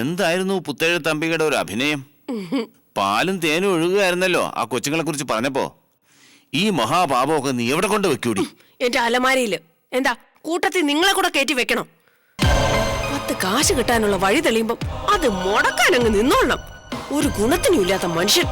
എന്തായിരുന്നു പുത്തേഴ തമ്പിയുടെ ഒരു അഭിനയം? പാലും തേനും ഒഴുകുകയായിരുന്നല്ലോ ആ കൊച്ചുങ്ങളെ കുറിച്ച് പറഞ്ഞപ്പോ. ഈ മഹാപാപമൊക്കെ നീ എവിടെ കൊണ്ട് വെക്കൂടി? എന്റെ അലമാരയില്. എന്താ കൂട്ടത്തിൽ നിങ്ങളെ കൂടെ കയറ്റി വെക്കണം? 10 കാശ് കിട്ടാനുള്ള വഴി തെളിയുമ്പോ അത് മുടക്കാൻ അങ്ങ് നിന്നോളണം. ഒരു ഗുണത്തിനും ഇല്ലാത്ത മനുഷ്യൻ.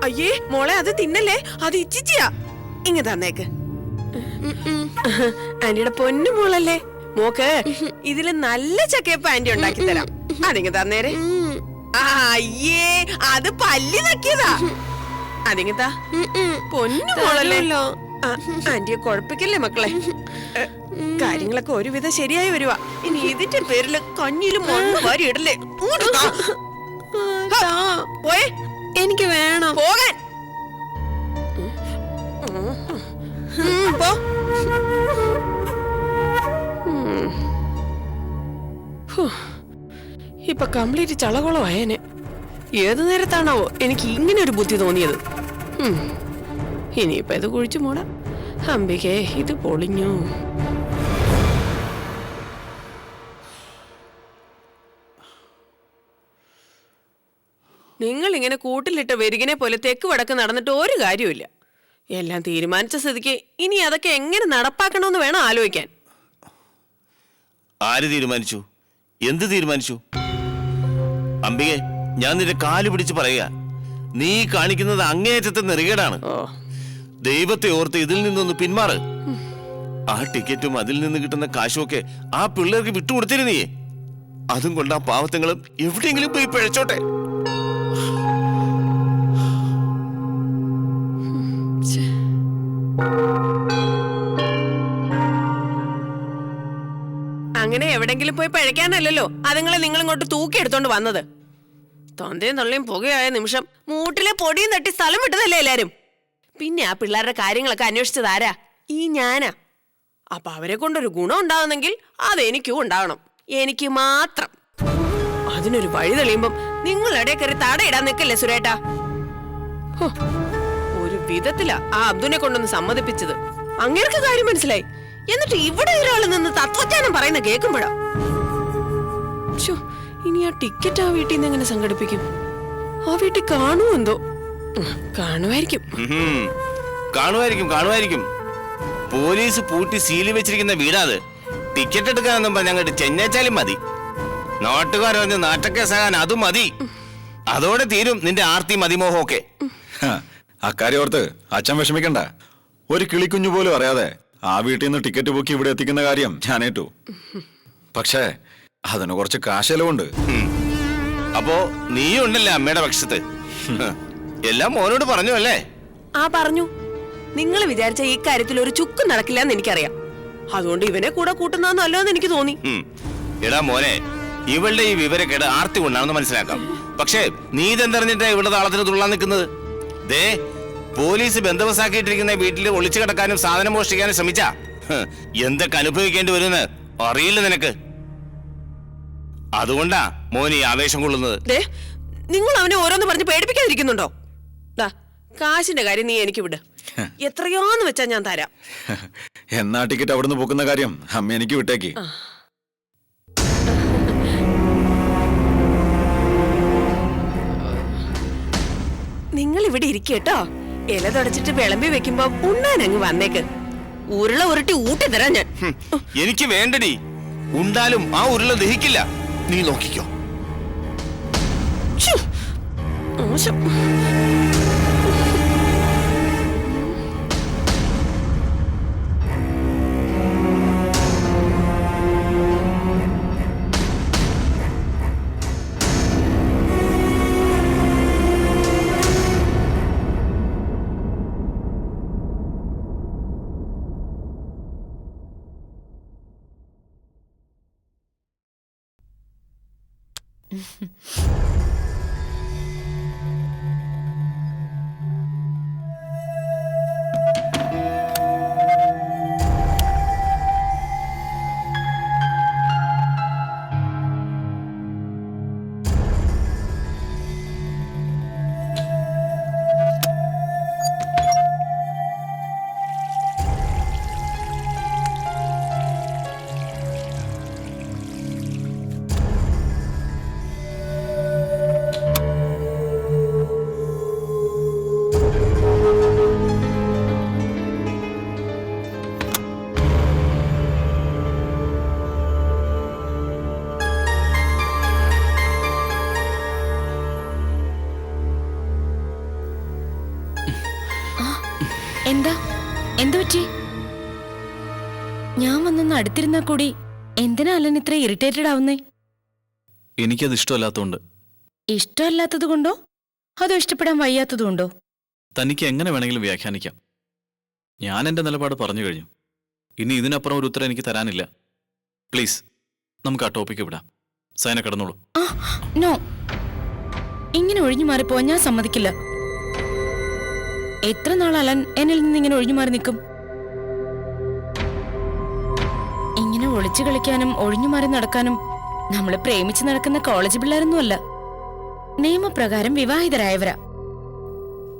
അയ്യേ മോളെ, അത് തിന്നല്ലേ, അത് ഇച്ചിച്ചിയാ. ഇങ്ങ തന്നേക്ക്. ആന്റിയുടെ പൊന്നു മോളല്ലേ, മോക്ക് ഇതില് നല്ല ചക്കയപ്പ ആന്റി ഉണ്ടാക്കി തരാം. അതിങ്ങ തന്നേരെ. അയ്യേ, അത് പല്ലി നക്കിയതാ. അതിങ്ങത്താ പൊന്നു മോളല്ലോ. ആന്റിയെ കുഴപ്പിക്കല്ലേ മക്കളെ. കാര്യങ്ങളൊക്കെ ഒരുവിധം ശരിയായി വരുവാ. ഇനി ഇതിന്റെ പേരില് കഞ്ഞിലും മണ്ണ് വാരി ഇടല്ലേ. പോയേ, എനിക്ക് വേണം പോകാൻ. ഇപ്പൊ കംപ്ലീറ്റ് ചളകുളമായേനെ. ഏതു നേരത്താണാവോ എനിക്ക് ഇങ്ങനെ ഒരു ബുദ്ധി തോന്നിയത്. ഇനിയിപ്പൊ ഇത് കുഴിച്ചു മൂടാം. അംബികേ, ഇത് പൊളിഞ്ഞു. നിങ്ങൾ ഇങ്ങനെ കൂട്ടിലിട്ട് വെരുകിനെ പോലെ തെക്ക് വടക്ക് നടന്നിട്ട് ഒരു കാര്യമില്ല. എല്ലാം തീരുമാനിച്ച സ്ഥിതിക്ക് ഇനി അതൊക്കെ എങ്ങനെ നടപ്പാക്കണമെന്ന് വേണം ആലോചിക്കാൻ. ആര് തീരുമാനിച്ചു? എന്ത് തീരുമാനിച്ചു? അംബികെ, ഞാൻ നിന്റെ കാല് പിടിച്ച് പറയുക, നീ കാണിക്കുന്നത് അങ്ങേയറ്റത്തെ നെറികേടാണ്. ദൈവത്തെ ഓർത്ത് ഇതിൽ നിന്നൊന്ന് പിന്മാറ്. ആ ടിക്കറ്റും അതിൽ നിന്ന് കിട്ടുന്ന കാശുമൊക്കെ ആ പിള്ളേർക്ക് വിട്ടുകൊടുത്തിരുന്നേ. അതും കൊണ്ട് ആ പാവത്തങ്ങളും എവിടെയെങ്കിലും പോയി പിഴച്ചോട്ടെ. അങ്ങനെ എവിടെങ്കിലും പോയി പഴയ്ക്കാനല്ലോ അതുങ്ങളെ നിങ്ങളിങ്ങോട്ട് തൂക്കിയെടുത്തോണ്ട് വന്നത്. തൊന്തയും തൊള്ളയും പുകയായ നിമിഷം മൂട്ടിലെ പൊടിയും തട്ടി സ്ഥലം വിട്ടതല്ലേ എല്ലാരും. പിന്നെ ആ പിള്ളേരുടെ കാര്യങ്ങളൊക്കെ അന്വേഷിച്ചതാരാ? ഈ ഞാനാ. അപ്പൊ അവരെ കൊണ്ടൊരു ഗുണം ഉണ്ടാവുന്നെങ്കിൽ അതെനിക്കും ഉണ്ടാവണം. എനിക്ക് മാത്രം. അതിനൊരു വഴി തെളിയുമ്പം നിങ്ങൾ ഇടയിൽ കയറി തടയിടാൻ നിൽക്കല്ലേ സുരേട്ടാ. ഒരു വിധത്തിലാ ആ അബ്ദുനെ കൊണ്ടൊന്ന് സമ്മതിപ്പിച്ചത്. അങ്ങേർക്ക് കാര്യം മനസ്സിലായി. എന്നിട്ട് ഇവിടെ ഒരാള് നിന്ന് തത്വജ്ഞാനം പറയുന്ന കേൾക്കുമ്പോഴാ. ഇനി ആ ടിക്കറ്റ് ആ വീട്ടിൽ നിന്ന് എങ്ങനെ സംഘടിപ്പിക്കും? ആ വീട്ടിൽ കാണുമോ എന്തോ? കാണുമായിരിക്കും. കാണുമായിരിക്കും. പോലീസ് പൂട്ടി സീലി വെച്ചിരിക്കുന്ന വീടാത്. ടിക്കറ്റ് എടുക്കാനൊന്നും പറഞ്ഞങ്ങോട്ട് ചെന്നേച്ചാലും മതി. നാട്ടുകാർ വന്ന് നാട്ടക്കേസാകാൻ അതും മതി. അതോടെ തീരും നിന്റെ ആർത്തി മതിമോഹമൊക്കെ. അക്കാര്യം ഓർത്ത് അച്ഛൻ വിഷമിക്കണ്ട. ഒരു കിളിക്കുഞ്ഞു പോലും അറിയാതെ ആ വീട്ടിൽ നിന്ന് ടിക്കറ്റ് ബുക്ക് ഇവിടെ എത്തിക്കുന്ന കാര്യം ഞാനേറ്റു. പക്ഷേ അതിന് കുറച്ച് കാശലവുണ്ട്. അപ്പോ നീയും ഉണ്ടല്ലേ അമ്മയുടെ പക്ഷത്ത്? എല്ലാം മോനോട് പറഞ്ഞു അല്ലേ? പറഞ്ഞു. നിങ്ങൾ വിചാരിച്ച ഈ കാര്യത്തിൽ ഒരു ചുക്കും നടക്കില്ല എന്ന് എനിക്കറിയാം. അതുകൊണ്ട് ഇവനെ കൂടെ കൂട്ടുന്നതെന്നല്ലോ എനിക്ക് തോന്നി. എടാ മോനെ, ഇവളുടെ ഈ വിവരക്കേട് ആർത്തി കൊണ്ടാണെന്ന് മനസ്സിലാക്കാം. പക്ഷേ നീ ഇതെന്തറിഞ്ഞിട്ടാ ഇവളുടെ താളത്തിന് തുള്ളാൻ നിൽക്കുന്നത്? ദേ, പോലീസ് ബന്ധവസാക്കിയിട്ടിരിക്കുന്ന വീട്ടിൽ ഒളിച്ചു കിടക്കാനും സാധനം മോഷ്ടിക്കാനും ശ്രമിച്ചാ എന്തൊക്കെ അനുഭവിക്കേണ്ടി വരുമെന്ന് അറിയില്ല നിനക്ക്. അതുകൊണ്ടാ മോനി ആവേശം കൊള്ളുന്നത്. നിങ്ങൾ അവനെ ഓരോന്ന് പറഞ്ഞ് പേടിപ്പിക്കാതിരിക്കുന്നുണ്ടോ? കാശിന്റെ കാര്യം നീ എനിക്ക് വിട്. എത്രയോന്ന് വെച്ചാ ഞാൻ തരാം. എന്നാ ടിക്കറ്റ് അവിടുന്ന് പോക്കുന്ന കാര്യം അമ്മ എനിക്ക് വിട്ടേക്ക്. നിങ്ങൾ ഇവിടെ ഇരിക്കട്ടോ. ഇല തുടച്ചിട്ട് വിളമ്പി വെക്കുമ്പോ ഉണ്ണാൻ അങ്ങ് വന്നേക്ക്. ഉരുള ഉരുട്ടി ഊട്ടി തരാം ഞാൻ. എനിക്ക് വേണ്ടടി. ഉണ്ടാലും ആ ഉരുള ദഹിക്കില്ല. നീ നോക്കിക്കോ. ശ്ശോ, മോശം. എന്താ എന്തു പറ്റി? ഞാൻ വന്നൊന്ന് അടുത്തിരുന്നാ കൂടി എന്തിനാ അലൻ ഇത്ര ഇറിറ്റേറ്റഡ് ആവുന്നേ? എനിക്കത് ഇഷ്ടമല്ലാത്തോണ്ട്. ഇഷ്ടമല്ലാത്തത് കൊണ്ടോ അതോ ഇഷ്ടപ്പെടാൻ വയ്യാത്തതുകൊണ്ടോ? തനിക്ക് എങ്ങനെ വേണമെങ്കിലും വ്യാഖ്യാനിക്കാം. ഞാൻ എന്റെ നിലപാട് പറഞ്ഞു കഴിഞ്ഞു. ഇനി ഇതിനപ്പുറം ഒരു ഉത്തരം എനിക്ക് തരാനില്ല. പ്ലീസ്, നമുക്ക് ആ ടോപ്പിക്ക് വിടാം. സൈന കിടന്നോളൂ. നോ, ഇങ്ങനെ ഒഴിഞ്ഞു മാറിപ്പോവാൻ ഞാൻ സമ്മതിക്കില്ല. എത്ര നാൾ അലൻ എന്നിൽ നിന്ന് ഇങ്ങനെ ഒഴിഞ്ഞു മാറി നിൽക്കും? ഇങ്ങനെ ഒളിച്ചു കളിക്കാനും ഒഴിഞ്ഞു മാറി നടക്കാനും നമ്മള് പ്രേമിച്ച് നടക്കുന്ന കോളേജ് പിള്ളേരൊന്നുമല്ല. നിയമപ്രകാരം വിവാഹിതരായവരാ.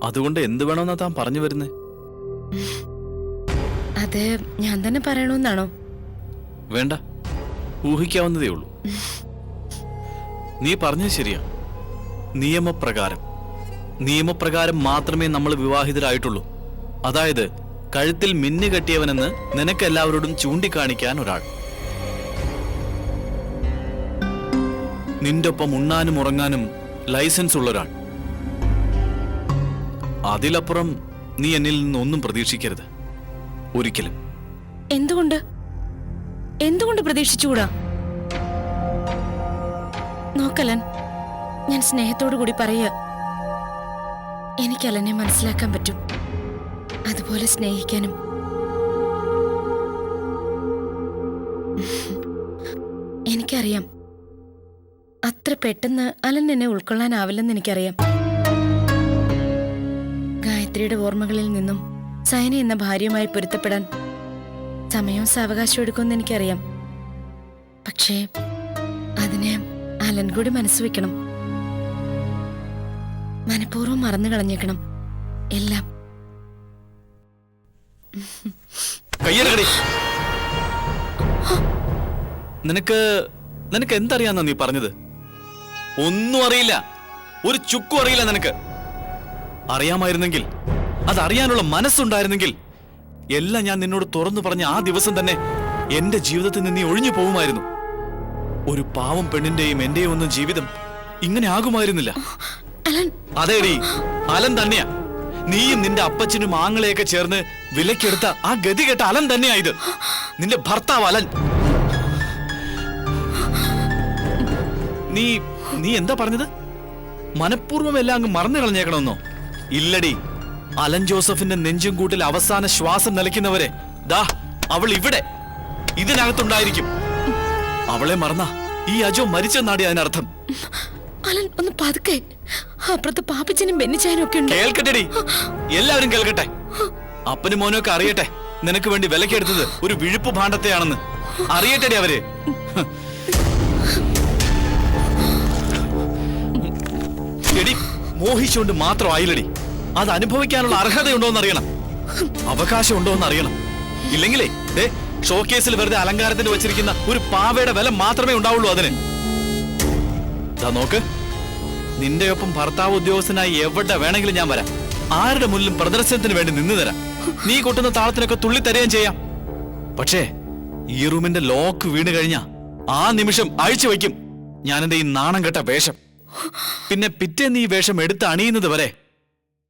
അതുകൊണ്ട് എന്ത് വേണമെന്നാ താൻ പറഞ്ഞു വരുന്നേ? അത് ഞാൻ തന്നെ പറയണമെന്നാണോ? വേണ്ട, ഊഹിക്കാവുന്നതേ ഉള്ളൂ. നീ പറഞ്ഞത് ശരിയാ. നിയമപ്രകാരം മാത്രമേ നമ്മൾ വിവാഹിതരായിട്ടുള്ളൂ. അതായത് കഴുത്തിൽ മിന്നു കെട്ടിയവനെന്ന് നിനക്കെല്ലാവരോടും ചൂണ്ടിക്കാണിക്കാൻ ഒരാൾ, നിന്റെ ഒപ്പം ഉണ്ണാനും ഉറങ്ങാനും ലൈസൻസ് ഉള്ളൊരാൾ. അതിലപ്പുറം നീ എന്നിൽ നിന്ന് ഒന്നും പ്രതീക്ഷിക്കരുത്, ഒരിക്കലും. എന്തുകൊണ്ട് പ്രതീക്ഷിച്ചുകൂടാ? നോക്കലൻ, ഞാൻ സ്നേഹത്തോടു കൂടി പറയുക, എനിക്ക് അലനെ മനസ്സിലാക്കാൻ പറ്റും, അതുപോലെ സ്നേഹിക്കാനും. എനിക്കറിയാം അത്ര പെട്ടെന്ന് അലൻ എന്നെ ഉൾക്കൊള്ളാനാവില്ലെന്ന് എനിക്കറിയാം. ഗായത്രിയുടെ ഓർമ്മകളിൽ നിന്നും സൈന എന്ന ഭാര്യയുമായി പൊരുത്തപ്പെടാൻ സമയവും സാവകാശം എടുക്കുമെന്ന് എനിക്കറിയാം. പക്ഷേ അതിനെ അലൻ കൂടി മനസ്സ് വെക്കണം. മനഃപൂർവ്വം മറന്നു കളഞ്ഞേക്കണം എല്ലാം. നിനക്ക് എന്തറിയാന്നാ നീ പറഞ്ഞത്? ഒന്നും അറിയില്ല, ഒരു ചുക്കും അറിയില്ല നിനക്ക്. അറിയാമായിരുന്നെങ്കിൽ, അതറിയാനുള്ള മനസ്സുണ്ടായിരുന്നെങ്കിൽ എല്ലാം ഞാൻ നിന്നോട് തുറന്നു പറഞ്ഞ ആ ദിവസം തന്നെ എന്റെ ജീവിതത്തിൽ നിന്ന് നീ ഒഴിഞ്ഞു പോകുമായിരുന്നു. ഒരു പാവം പെണ്ണിന്റെയും എന്റെയും ഒന്നും ജീവിതം ഇങ്ങനെ ആകുമായിരുന്നില്ല. അതേടി, അലൻ തന്നെയാ. നീയും നിന്റെ അപ്പച്ചനും ആങ്ങളെയൊക്കെ ചേർന്ന് വിലക്കെടുത്ത ആ ഗതികെട്ട അലൻ തന്നെയാ ഇത്. നിന്റെ ഭർത്താവ് അലൻ. നീ എന്താ പറഞ്ഞത്? മനഃപൂർവ്വം എല്ലാം അങ്ങ് മറന്നു കളഞ്ഞേക്കണമെന്നോ? ഇല്ലടി, അലൻ ജോസഫിന്റെ നെഞ്ചും കൂട്ടിൽ അവസാന ശ്വാസം നിലയ്ക്കുന്നവരെ ദാ അവൾ ഇവിടെ ഇതിനകത്തുണ്ടായിരിക്കും. അവളെ മറന്ന ഈ അജോ മരിച്ചെന്നാടി അതിനർത്ഥം. അലൻ ഒന്ന് പതുക്കെ, അപ്പുറത്ത് പാപ്പച്ചനും ബെന്നിച്ചാനും ഒക്കെ ഉണ്ട്. കേൾക്കട്ടെടി, എല്ലാവരും കേൾക്കട്ടെ. അപ്പനും മോനും ഒക്കെ അറിയട്ടെ നിനക്ക് വേണ്ടി വിലക്കെടുത്തത് ഒരു വിഴുപ്പ് ഭാണ്ഡത്തെയാണെന്ന്. അറിയട്ടെടി അവര്. എടി, മോഹിച്ചുകൊണ്ട് മാത്രം ആയില്ലടി. അത് അനുഭവിക്കാനുള്ള അർഹതയുണ്ടോന്ന് അറിയണം, അവകാശം ഉണ്ടോന്ന് അറിയണം. ഇല്ലെങ്കിലേ ഷോക്കേസിൽ വെറുതെ അലങ്കാരത്തിന് വെച്ചിരിക്കുന്ന ഒരു പാവയുടെ വില മാത്രമേ ഉണ്ടാവുള്ളൂ അതിന്. നോക്ക്, നിന്റെ ഒപ്പം ഭർത്താവ് ഉദ്യോഗസ്ഥനായി എവിടെ വേണമെങ്കിലും ഞാൻ വരാം. ആരുടെ മുന്നിലും പ്രദർശനത്തിന് വേണ്ടി നിന്ന് തരാം. നീ കൊട്ടുന്ന താളത്തിനൊക്കെ തുള്ളി തരുകയും ചെയ്യാം. പക്ഷേ ഈ റൂമിന്റെ ലോക്ക് വീണ് കഴിഞ്ഞാ ആ നിമിഷം അഴിച്ചു വയ്ക്കും ഞാൻ എന്റെ ഈ നാണം കെട്ട വേഷം. പിന്നെ പിറ്റേന്ന് ഈ വേഷം എടുത്ത് അണിയുന്നത് വരെ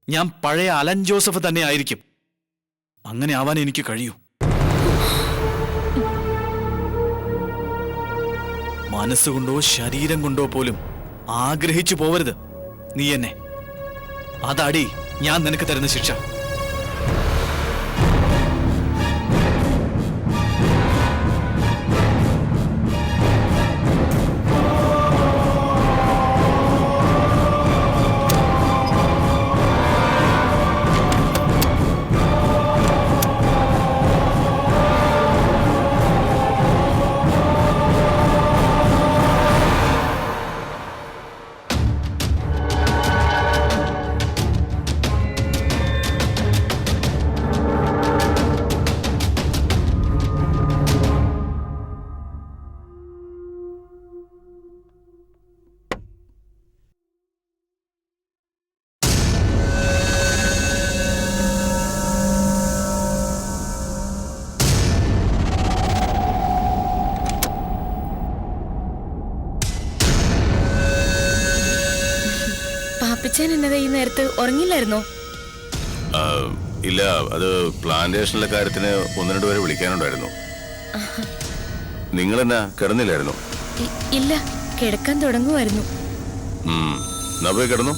ഞാൻ പഴയ അലൻ ജോസഫ് തന്നെ ആയിരിക്കും. അങ്ങനെ ആവാൻ എനിക്ക് കഴിയൂ. മനസ്സുകൊണ്ടോ ശരീരം കൊണ്ടോ പോലും ആഗ്രഹിച്ചു പോവരുത് നീ എന്നെ. അതാടി ഞാൻ നിനക്ക് തരുന്ന ശിക്ഷ. പാപ്പിച്ചാൻ എന്നതാ ഈ നേരത്ത് ഉറങ്ങില്ലായിരുന്നോ? ഇല്ല, അത് പ്ലാന്റേഷനിലെ കാര്യത്തിന് 1-2 പേരെ വിളിക്കാനുണ്ടായിരുന്നു. നിങ്ങളെന്നാ കിടന്നില്ലായിരുന്നു? ഇല്ല, കിടക്കാൻ തുടങ്ങുമായിരുന്നു. എന്നാ പോയി കിടന്നു.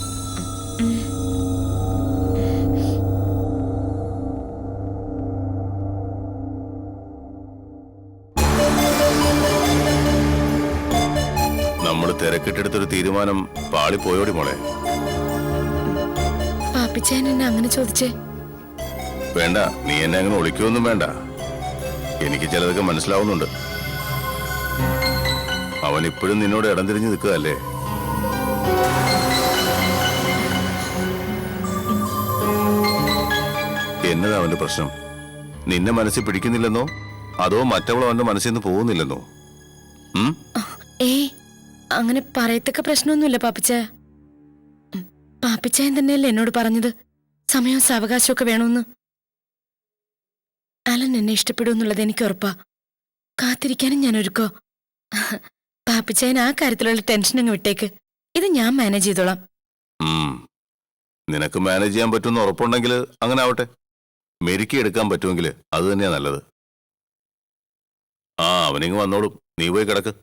നമ്മൾ തിരക്കിട്ടെടുത്തൊരു തീരുമാനം പാളിപ്പോയോടി മോളെ. പാപ്പിച്ചാൻ എന്നെ അങ്ങനെ ചോദിച്ചേ? വേണ്ട, നീ എന്നെ അങ്ങനെ ഒളിക്കൊന്നും വേണ്ട. എനിക്ക് ചിലതൊക്കെ മനസ്സിലാവുന്നുണ്ട്. അവൻ ഇപ്പോഴും നിന്നോട് ഇടം തിരിഞ്ഞു നിൽക്കുകയല്ലേ? എന്നതാ അവന്റെ പ്രശ്നം? നിന്നെ മനസ്സിൽ പിടിക്കുന്നില്ലെന്നോ അതോ മറ്റവൾ അവന്റെ മനസ്സിൽ നിന്ന് പോകുന്നില്ലെന്നോ? ഏയ്, അങ്ങനെ പറയത്തക്ക പ്രശ്നമൊന്നുമില്ല പാപ്പിച്ച. പാപ്പിച്ചായൻ തന്നെയല്ലേ എന്നോട് പറഞ്ഞത് സമയവും സാവകാശവും ഒക്കെ വേണമെന്ന്. അലൻ എന്നെ ഇഷ്ടപ്പെടുമെന്നുള്ളത് എനിക്ക് ഉറപ്പാ. കാത്തിരിക്കാനും ഞാൻ ഒരുക്കോ. പാപ്പിച്ചായൻ ആ കാര്യത്തിലുള്ള ടെൻഷൻ അങ്ങ് വിട്ടേക്ക്. ഇത് ഞാൻ മാനേജ് ചെയ്തോളാം. നിനക്ക് മാനേജ് ചെയ്യാൻ പറ്റുമെന്ന് ഉറപ്പുണ്ടെങ്കിൽ അങ്ങനെ ആവട്ടെ. മെരുക്കി എടുക്കാൻ പറ്റുമെങ്കിൽ അത് തന്നെയാ നല്ലത്. അവനിങ്ങ് വന്നോളും. നീ പോയി കിടക്ക്.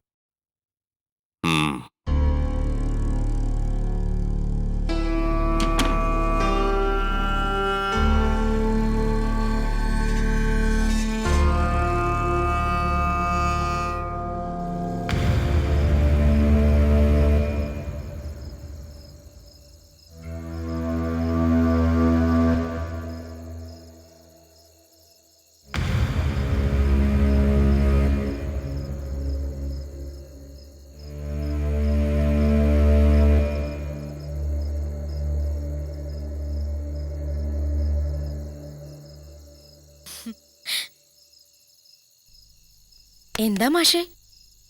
എന്താ മാഷേ,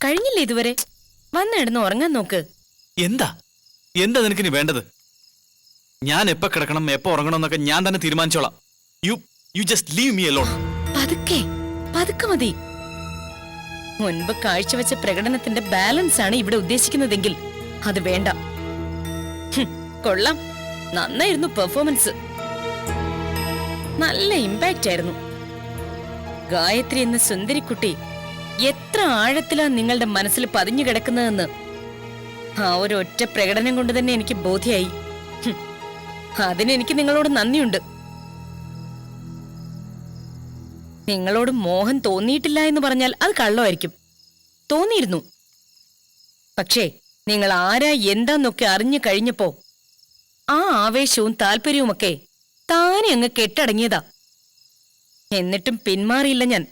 കഴിഞ്ഞില്ലേ ഇതുവരെ? വന്നിടുന്ന് ഉറങ്ങാൻ നോക്ക്. എന്താ എന്താ നിനക്കിനി വേണ്ടത്? ഞാൻ എപ്പോ കിടക്കണം എപ്പോ ഉറങ്ങണം എന്നൊക്കെ ഞാൻ തന്നെ തീരുമാനിച്ചോളാം. You just leave me alone. പതുക്കെ മതി. മുൻപ് കാഴ്ചവെച്ച പ്രകടനത്തിന്റെ ബാലൻസ് ആണ് ഇവിടെ ഉദ്ദേശിക്കുന്നതെങ്കിൽ അത് വേണ്ട. കൊള്ളാം, നന്നായിരുന്നു പെർഫോമൻസ്. നല്ല ഇമ്പാക്റ്റ് ആയിരുന്നു. ഗായത്രി എന്ന സുന്ദരിക്കുട്ടി എത്ര ആഴത്തിലാ നിങ്ങളുടെ മനസ്സിൽ പതിഞ്ഞു കിടക്കുന്നതെന്ന് ആ ഒരു ഒറ്റ പ്രകടനം കൊണ്ട് തന്നെ എനിക്ക് ബോധ്യായി. അതിനെനിക്ക് നിങ്ങളോട് നന്ദിയുണ്ട്. നിങ്ങളോട് മോഹൻ തോന്നിയിട്ടില്ല എന്ന് പറഞ്ഞാൽ അത് കള്ളമായിരിക്കും. തോന്നിയിരുന്നു. പക്ഷേ നിങ്ങൾ ആരാ എന്താന്നൊക്കെ അറിഞ്ഞു കഴിഞ്ഞപ്പോ ആ ആവേശവും താല്പര്യവുമൊക്കെ താനെ അങ്ങ് കെട്ടടങ്ങിയതാ. എന്നിട്ടും പിന്മാറിയില്ല ഞാൻ.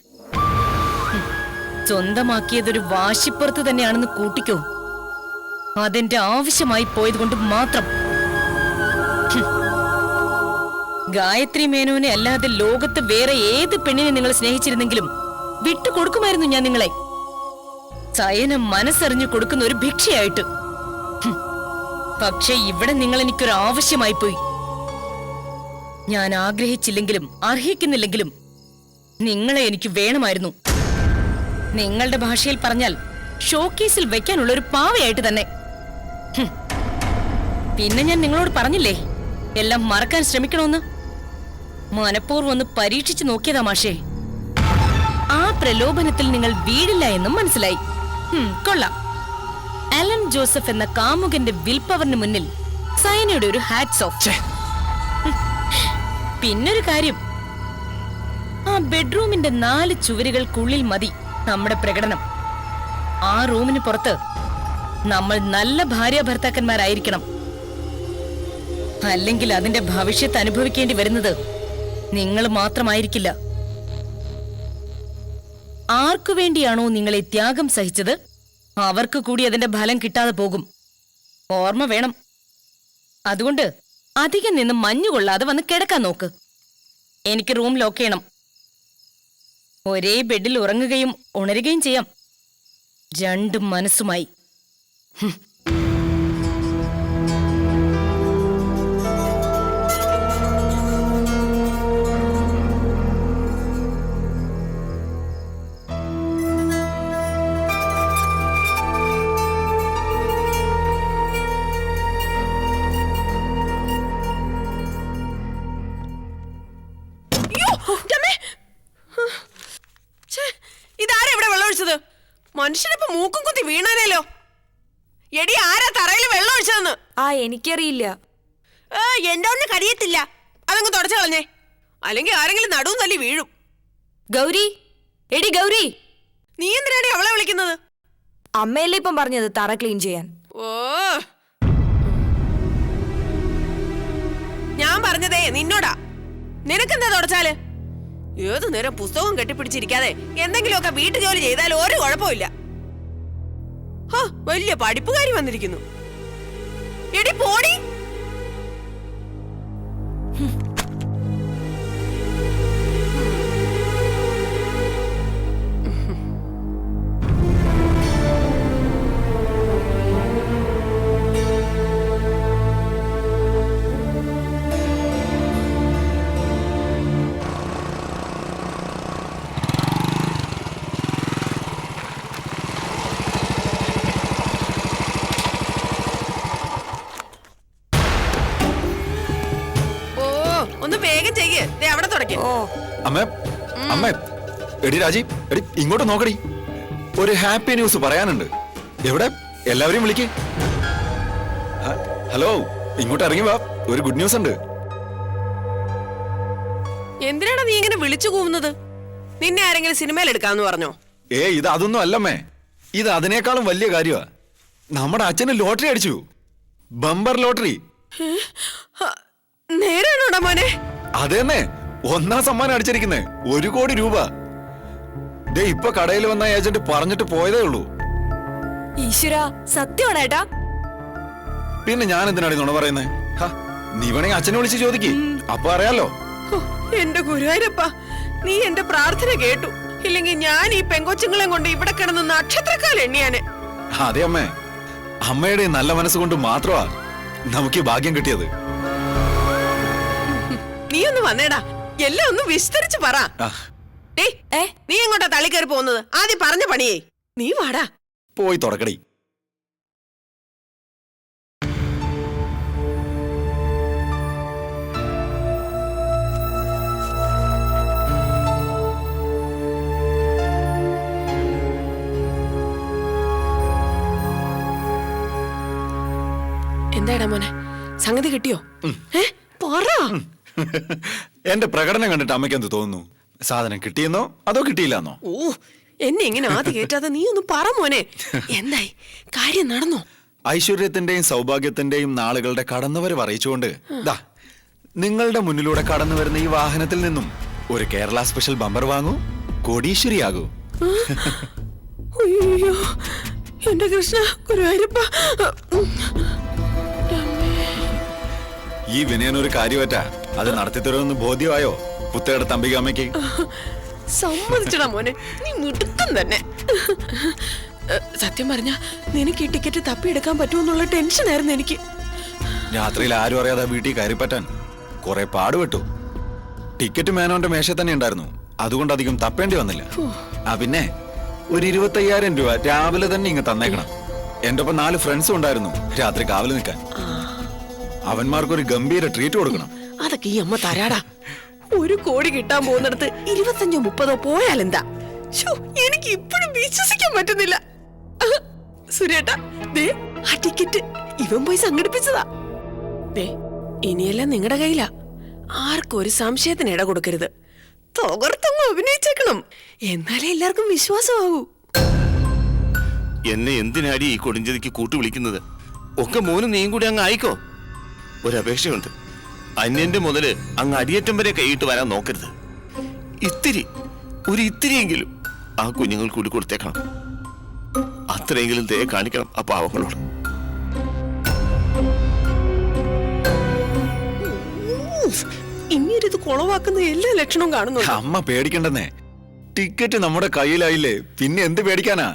സ്വന്തമാക്കിയതൊരു വാശിപ്പുറത്ത് തന്നെയാണെന്ന് കൂട്ടിക്കോ. അതെന്റെ ആവശ്യമായി പോയതുകൊണ്ട് മാത്രം. ഗായത്രി മേനോനെ അല്ലാതെ ലോകത്ത് വേറെ ഏത് പെണ്ണിനെ നിങ്ങൾ സ്നേഹിച്ചിരുന്നെങ്കിലും വിട്ടുകൊടുക്കുമായിരുന്നു ഞാൻ നിങ്ങളെ. സയനം മനസ്സറിഞ്ഞു കൊടുക്കുന്ന ഒരു ഭിക്ഷയായിട്ട്. പക്ഷെ ഇവിടെ നിങ്ങൾ എനിക്കൊരു ആവശ്യമായി പോയി. ഞാൻ ആഗ്രഹിച്ചില്ലെങ്കിലും അർഹിക്കുന്നില്ലെങ്കിലും നിങ്ങളെ എനിക്ക് വേണമായിരുന്നു. നിങ്ങളുടെ ഭാഷയിൽ പറഞ്ഞാൽ ഷോക്കേസിൽ വെക്കാനുള്ള ഒരു പാവയായിട്ട് തന്നെ. പിന്നെ ഞാൻ നിങ്ങളോട് പറഞ്ഞില്ലേ എല്ലാം മറക്കാൻ ശ്രമിക്കണമെന്ന്. മനഃപൂർവ്വം ഒന്ന് പരീക്ഷിച്ചു നോക്കിയതാ മാഷേ. ആ പ്രലോഭനത്തിൽ നിങ്ങൾ വീടില്ല എന്നും മനസ്സിലായി. കൊള്ളാം. അലൻ ജോസഫ് എന്ന കാമുകന്റെ വിൽപവറിന് മുന്നിൽ സൈനയുടെ ഒരു ഹാറ്റ്സ് ഓഫ്. പിന്നൊരു കാര്യം, ആ ബെഡ്റൂമിന്റെ 4 ചുവരുകൾക്കുള്ളിൽ മതി നമ്മുടെ പ്രകടനം. ആ റൂമിന് പുറത്ത് നമ്മൾ നല്ല ഭാര്യ ഭർത്താക്കന്മാരായിരിക്കണം. അല്ലെങ്കിൽ അതിന്റെ ഭവിഷ്യത്ത് അനുഭവിക്കേണ്ടി വരുന്നത് നിങ്ങൾ മാത്രമായിരിക്കില്ല. ആർക്കു വേണ്ടിയാണോ നിങ്ങളെ ത്യാഗം സഹിച്ചത് അവർക്ക് കൂടി അതിന്റെ ഫലം കിട്ടാതെ പോകും. ഓർമ്മ വേണം. അതുകൊണ്ട് അധികം നിന്ന് മഞ്ഞുകൊള്ളാതെ വന്ന് കിടക്കാൻ നോക്ക്. എനിക്ക് റൂം ലോക്ക് ചെയ്യണം. ഒരേ ബെഡിൽ ഉറങ്ങുകയും ഉണരുകയും ചെയ്യാം, രണ്ടും മനസ്സുമായി. ഇതാരാ ഇവിടെ വെള്ളം ഒഴിച്ചത്? മനുഷ്യനിപ്പോ മൂക്കും കുത്തി വീണാനല്ലോ. എടി, ആരാ തറയിൽ വെള്ളം ഒഴിച്ചതെന്ന്? എനിക്കറിയില്ല. എന്റെ ഒന്ന് കടിയത്തില്ല. അതങ്ങ് തുടച്ചു കളഞ്ഞേ, അല്ലെങ്കിൽ ആരെങ്കിലും നടുവും തല്ലി വീഴും. ഗൗരി, എടി ഗൗരി, നീ എന്തിനാടി അവളെ വിളിക്കുന്നത്? അമ്മയല്ലേ ഇപ്പം പറഞ്ഞത് തറ ക്ലീൻ ചെയ്യാൻ. ഓ, ഞാൻ പറഞ്ഞതേ നിന്നോടാ. നിനക്കെന്താ തുടച്ചാല്? ഏതു നേരം പുസ്തകവും കെട്ടിപ്പിടിച്ചിരിക്കാതെ എന്തെങ്കിലുമൊക്കെ വീട്ടു ജോലി ചെയ്താൽ ഒരു കുഴപ്പമില്ല. വലിയ പഠിപ്പുകാരി വന്നിരിക്കുന്നു. എടി പോടി. ഒന്ന് വേഗം ചെയ്യ്. അവിടെ തുടക്കേ. അമ്മേ, അമ്മേ, എടി രാജി, എടി ഇങ്ങോട്ട് നോക്കടി. ഒരു ഹാപ്പി ന്യൂസ് പറയാനുണ്ട്. എവിടെ? എല്ലാവരെയും വിളിക്ക്. ഹലോ, ഇങ്ങോട്ട് ഇറങ്ങി വാ. ഒരു ഗുഡ് ന്യൂസ് ഉണ്ട്. എന്തിനാണ് നീ ഇങ്ങനെ വിളിച്ചു കൂവുന്നത്? നിന്നെ ആരെങ്കിലും സിനിമയിൽ എടുക്കാന്ന് പറഞ്ഞോ? ഇത് അതൊന്നും അല്ലമ്മേ. ഇത് അതിനേക്കാളും വലിയ കാര്യമാ. നമ്മുടെ അച്ഛന് ലോട്ടറി അടിച്ചു. Bumper lottery. നേരാണോടാ മോനെ? അതെന്നെ, 1ാം സമ്മാനം അടിച്ചിരിക്കുന്നേ. 1 കോടി രൂപ. ദേ ഇപ്പൊ കടയിൽ വന്ന ഏജന്റ് പറഞ്ഞിട്ട് പോയതേ ഉള്ളൂ. ഈശ്വര, സത്യമാണേട്ടാ? പിന്നെ ഞാൻ എന്തിനാണ് നുണ പറയുന്നേ? നീ വേണമെങ്കിൽ അച്ഛനെ വിളിച്ച് ചോദിക്ക്, അപ്പൊ അറിയാലോ. എന്റെ ഗുരുവായൂരപ്പ, നീ എന്റെ പ്രാർത്ഥന കേട്ടു. ഇല്ലെങ്കിൽ ഞാൻ ഈ പെങ്കൊച്ചുങ്ങളെ കൊണ്ട് ഇവിടെ കിടന്ന് നക്ഷത്രക്കാലം എണ്ണിയാനെ. അതെ അമ്മേ, അമ്മയുടെ നല്ല മനസ്സുകൊണ്ട് മാത്രമാ നമുക്ക് ഭാഗ്യം കിട്ടിയത്. നീ ഒന്ന് വന്നേടാ, എല്ലാം ഒന്ന് വിസ്തരിച്ച് പറ. നീ എങ്ങോട്ടാ തള്ളി കയറി പോകുന്നത്? ആദ്യം പറഞ്ഞ പണിയേ. നീ വാടാ. പോയി തുടക്കടി. എന്താടാ മോനെ, സംഗതി കിട്ടിയോ? പറ. എന്റെ പ്രകടനം കണ്ടിട്ട് അമ്മയ്ക്ക് എന്ത് തോന്നുന്നു? സാധനം കിട്ടിയെന്നോ അതോ കിട്ടിയില്ലെന്നോ? ഓ, എന്നെ ഇങ്ങനെ ആദ്യം കേട്ടാതെ നീ ഒന്ന് പറ മോനെ. എന്തായി? കാര്യം നടന്നോ? ഐശ്വര്യത്തിന്റെയും സൗഭാഗ്യത്തിന്റെയും നാളുകളുടെ കടന്നുവരവ് അറിയിച്ചുകൊണ്ട് ദാ നിങ്ങളുടെ മുന്നിലൂടെ കടന്നു വരുന്ന ഈ വാഹനത്തിൽ നിന്നും ഒരു കേരള സ്പെഷ്യൽ ബമ്പർ വാങ്ങൂ, കോടീശ്വരിയാകൂ. അയ്യോ, എന്റെ കൃഷ്ണ ഗുരുവായൂരപ്പ. ഈ വിനയനൊരു കാര്യമറ്റാ. അത് നടത്തിത്തരുമെന്ന് ബോധ്യമായോ പുത്തേടെ തമ്പിക അമ്മയ്ക്ക്? സമ്മതിച്ചടാ മോനെ, നീ മിടുക്കൻ തന്നെ. സത്യം പറഞ്ഞ നിനക്ക് ഈ ടിക്കറ്റ് തപ്പിയെടുക്കാൻ പറ്റുമെന്നുള്ള ടെൻഷനായിരുന്നു എനിക്ക്. രാത്രിയിൽ ആരും അറിയാതെ വീട്ടിൽ കയറിപ്പറ്റാൻ കുറെ പാടുപെട്ടു. ടിക്കറ്റ് മേനോന്റെ മേശ തന്നെ ഉണ്ടായിരുന്നു, അതുകൊണ്ട് അധികം തപ്പേണ്ടി വന്നില്ല. ആ പിന്നെ ഒരു 25,000 രൂപ രാവിലെ തന്നെ ഇങ്ങ് തന്നേക്കണം. എന്റെ ഒപ്പം 4 ഫ്രണ്ട്സും ഉണ്ടായിരുന്നു രാത്രി കാവല് നിൽക്കാൻ. അവന്മാർക്കൊരു ഗംഭീര ട്രീറ്റ് കൊടുക്കണം. അതൊക്കെ ഈ അമ്മ തരാടാ. 1 കോടി കിട്ടാൻ പോകുന്നിടത്ത് 25-30 പോയാലെന്താ? ശ്ശോ, എനിക്ക് ഇപ്പോഴും വിശ്വസിക്കാൻ പറ്റുന്നില്ല. സുരേട്ടാ, ദേ ആ ടിക്കറ്റ് ഇവൻ പോയി സംഘടിപ്പിച്ചതാ. ദേ ഇനിയെല്ലാം നിങ്ങളുടെ കയ്യിലാ. ആർക്കും ഒരു സംശയത്തിന് ഇട കൊടുക്കരുത്. തകർത്തങ്ങ് അഭിനയിച്ചേക്കണം, എന്നാലേ എല്ലാവർക്കും വിശ്വാസമാകൂ. എന്നെ എന്തിനാടി ഈ കൊടിഞ്ചതിക്ക് കൂട്ടു വിളിക്കുന്നത്? ഒക്കെ മോനും നീയും കൂടി അങ്ങ് ആയിക്കോ. ഒരപേക്ഷയുണ്ട്, അന്യന്റെ മുതല് അങ്ങ് അടിയേറ്റം വരെ കൈയിട്ട് വരാൻ നോക്കരുത്. ഒരു ഇത്തിരിയെങ്കിലും ആ കുഞ്ഞുങ്ങൾ കൂടി കൊടുത്തേക്കണം. അത്രയെങ്കിലും ദയ കാണിക്കണം ആ പാവങ്ങളോട്. ഇങ്ങനൊരിത് കുളവാക്കുന്ന എല്ലാ ലക്ഷണവും കാണുന്നു. അമ്മ പേടിക്കണ്ടെന്നേ, ടിക്കറ്റ് നമ്മുടെ കയ്യിലായില്ലേ, പിന്നെ എന്ത് പേടിക്കാനാ?